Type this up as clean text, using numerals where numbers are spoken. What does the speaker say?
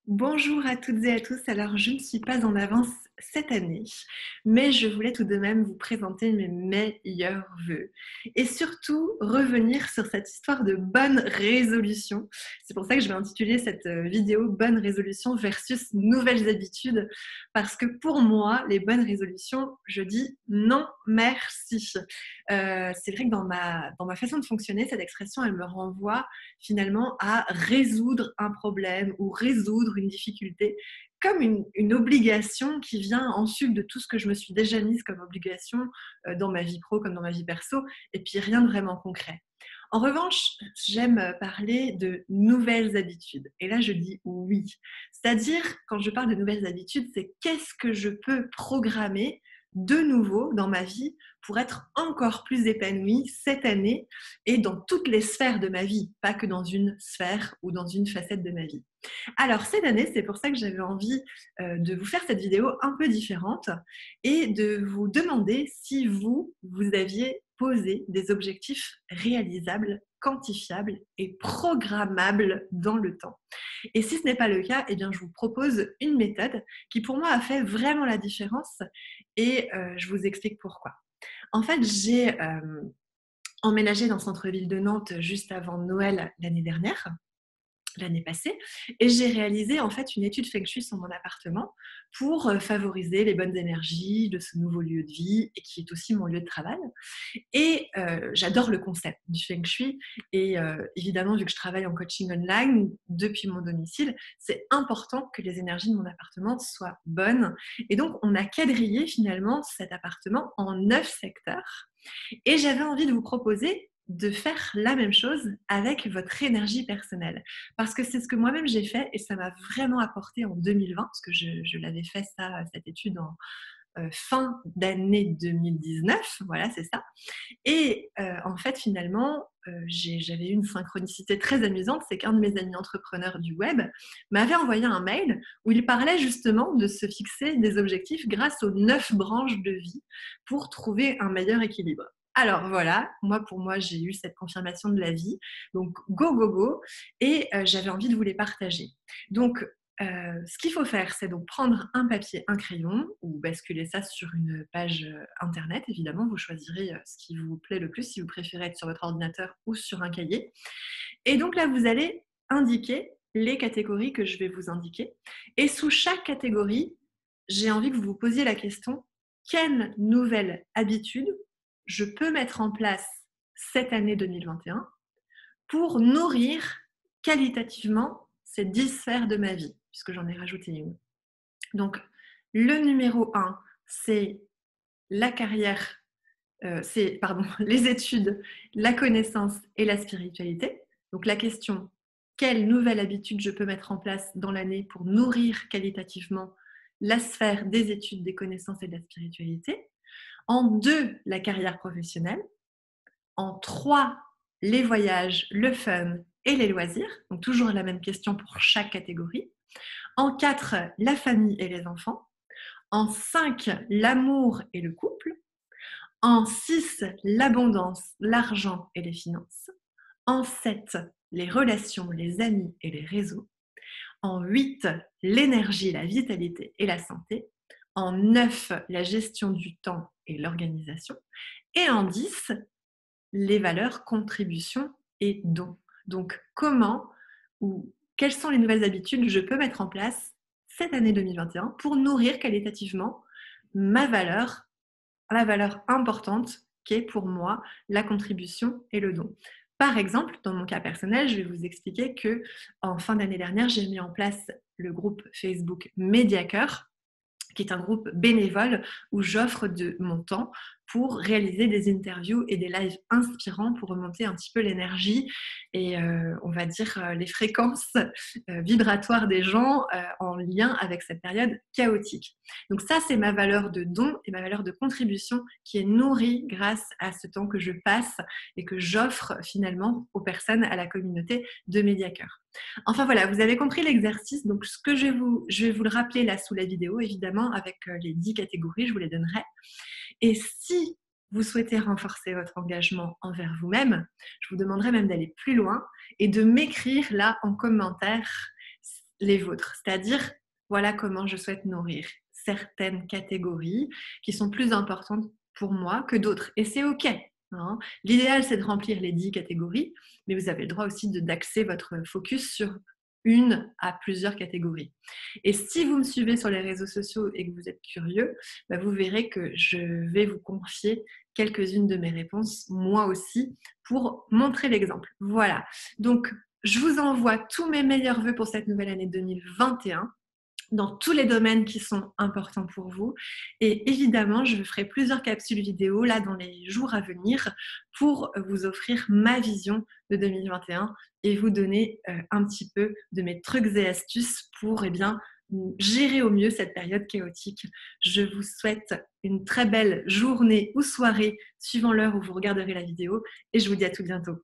Bonjour à toutes et à tous. Alors, je ne suis pas en avance cette année, mais je voulais tout de même vous présenter mes meilleurs vœux et surtout revenir sur cette histoire de bonne résolution. C'est pour ça que je vais intituler cette vidéo Bonne résolution versus nouvelles habitudes, parce que pour moi, les bonnes résolutions, je dis non merci. C'est vrai que dans ma façon de fonctionner, cette expression, elle me renvoie finalement à résoudre un problème ou résoudre une difficulté comme une obligation qui vient en sus de tout ce que je me suis déjà mise comme obligation dans ma vie pro comme dans ma vie perso, et puis rien de vraiment concret. En revanche, j'aime parler de nouvelles habitudes. Et là, je dis oui. C'est-à-dire, quand je parle de nouvelles habitudes, c'est qu'est-ce que je peux programmer de nouveau dans ma vie pour être encore plus épanouie cette année et dans toutes les sphères de ma vie, pas que dans une sphère ou dans une facette de ma vie. Alors cette année, c'est pour ça que j'avais envie de vous faire cette vidéo un peu différente et de vous demander si vous aviez posé des objectifs réalisables, quantifiables et programmables dans le temps. Et si ce n'est pas le cas, eh bien, je vous propose une méthode qui pour moi a fait vraiment la différence et je vous explique pourquoi. En fait, j'ai emménagé dans le centre-ville de Nantes juste avant Noël l'année passée, et j'ai réalisé en fait une étude Feng Shui sur mon appartement pour favoriser les bonnes énergies de ce nouveau lieu de vie et qui est aussi mon lieu de travail. Et j'adore le concept du Feng Shui et évidemment, vu que je travaille en coaching online depuis mon domicile, c'est important que les énergies de mon appartement soient bonnes. Et donc, on a quadrillé finalement cet appartement en 9 secteurs. Et j'avais envie de vous proposer de faire la même chose avec votre énergie personnelle. Parce que c'est ce que moi-même j'ai fait et ça m'a vraiment apporté en 2020, parce que je l'avais fait cette étude en fin d'année 2019, voilà, c'est ça. Et en fait, finalement, j'avais eu une synchronicité très amusante, c'est qu'un de mes amis entrepreneurs du web m'avait envoyé un mail où il parlait justement de se fixer des objectifs grâce aux 9 branches de vie pour trouver un meilleur équilibre. Alors voilà, pour moi, j'ai eu cette confirmation de la vie. Donc, go, go, go. Et j'avais envie de vous les partager. Donc, ce qu'il faut faire, c'est donc prendre un papier, un crayon ou basculer ça sur une page internet. Évidemment, vous choisirez ce qui vous plaît le plus, si vous préférez être sur votre ordinateur ou sur un cahier. Et donc là, vous allez indiquer les catégories que je vais vous indiquer. Et sous chaque catégorie, j'ai envie que vous vous posiez la question, quelle nouvelle habitude je peux mettre en place cette année 2021 pour nourrir qualitativement ces 10 sphères de ma vie, puisque j'en ai rajouté une. Donc, le numéro 1, c'est la carrière, les études, la connaissance et la spiritualité. Donc, la question, quelle nouvelle habitude je peux mettre en place dans l'année pour nourrir qualitativement la sphère des études, des connaissances et de la spiritualité. En 2, la carrière professionnelle. En 3, les voyages, le fun et les loisirs. Donc, toujours la même question pour chaque catégorie. En 4, la famille et les enfants. En 5, l'amour et le couple. En 6, l'abondance, l'argent et les finances. En 7, les relations, les amis et les réseaux. En 8, l'énergie, la vitalité et la santé. En 9, la gestion du temps et l'organisation. Et en 10, les valeurs contribution et don. Donc, comment ou quelles sont les nouvelles habitudes que je peux mettre en place cette année 2021 pour nourrir qualitativement ma valeur, la valeur importante qui est pour moi la contribution et le don. Par exemple, dans mon cas personnel, je vais vous expliquer que en fin d'année dernière, j'ai mis en place le groupe Facebook Mediacœur, qui est un groupe bénévole où j'offre de mon temps pour réaliser des interviews et des lives inspirants pour remonter un petit peu l'énergie et on va dire les fréquences vibratoires des gens en lien avec cette période chaotique. Donc ça, c'est ma valeur de don et ma valeur de contribution qui est nourrie grâce à ce temps que je passe et que j'offre finalement aux personnes, à la communauté de Mediacœur. Enfin voilà, vous avez compris l'exercice. Donc ce que je vais vous le rappeler là sous la vidéo, évidemment, avec les 10 catégories, je vous les donnerai. Et si vous souhaitez renforcer votre engagement envers vous-même, je vous demanderai même d'aller plus loin et de m'écrire là en commentaire les vôtres. C'est-à-dire, voilà comment je souhaite nourrir certaines catégories qui sont plus importantes pour moi que d'autres. Et c'est OK. Hein. L'idéal, c'est de remplir les 10 catégories, mais vous avez le droit aussi d'axer votre focus sur une à plusieurs catégories. Et si vous me suivez sur les réseaux sociaux et que vous êtes curieux, bah vous verrez que je vais vous confier quelques-unes de mes réponses, moi aussi, pour montrer l'exemple. Voilà. Donc, je vous envoie tous mes meilleurs vœux pour cette nouvelle année 2021 dans tous les domaines qui sont importants pour vous. Et évidemment, je ferai plusieurs capsules vidéo là dans les jours à venir pour vous offrir ma vision de 2021 et vous donner un petit peu de mes trucs et astuces pour gérer au mieux cette période chaotique. Je vous souhaite une très belle journée ou soirée suivant l'heure où vous regarderez la vidéo et je vous dis à tout bientôt.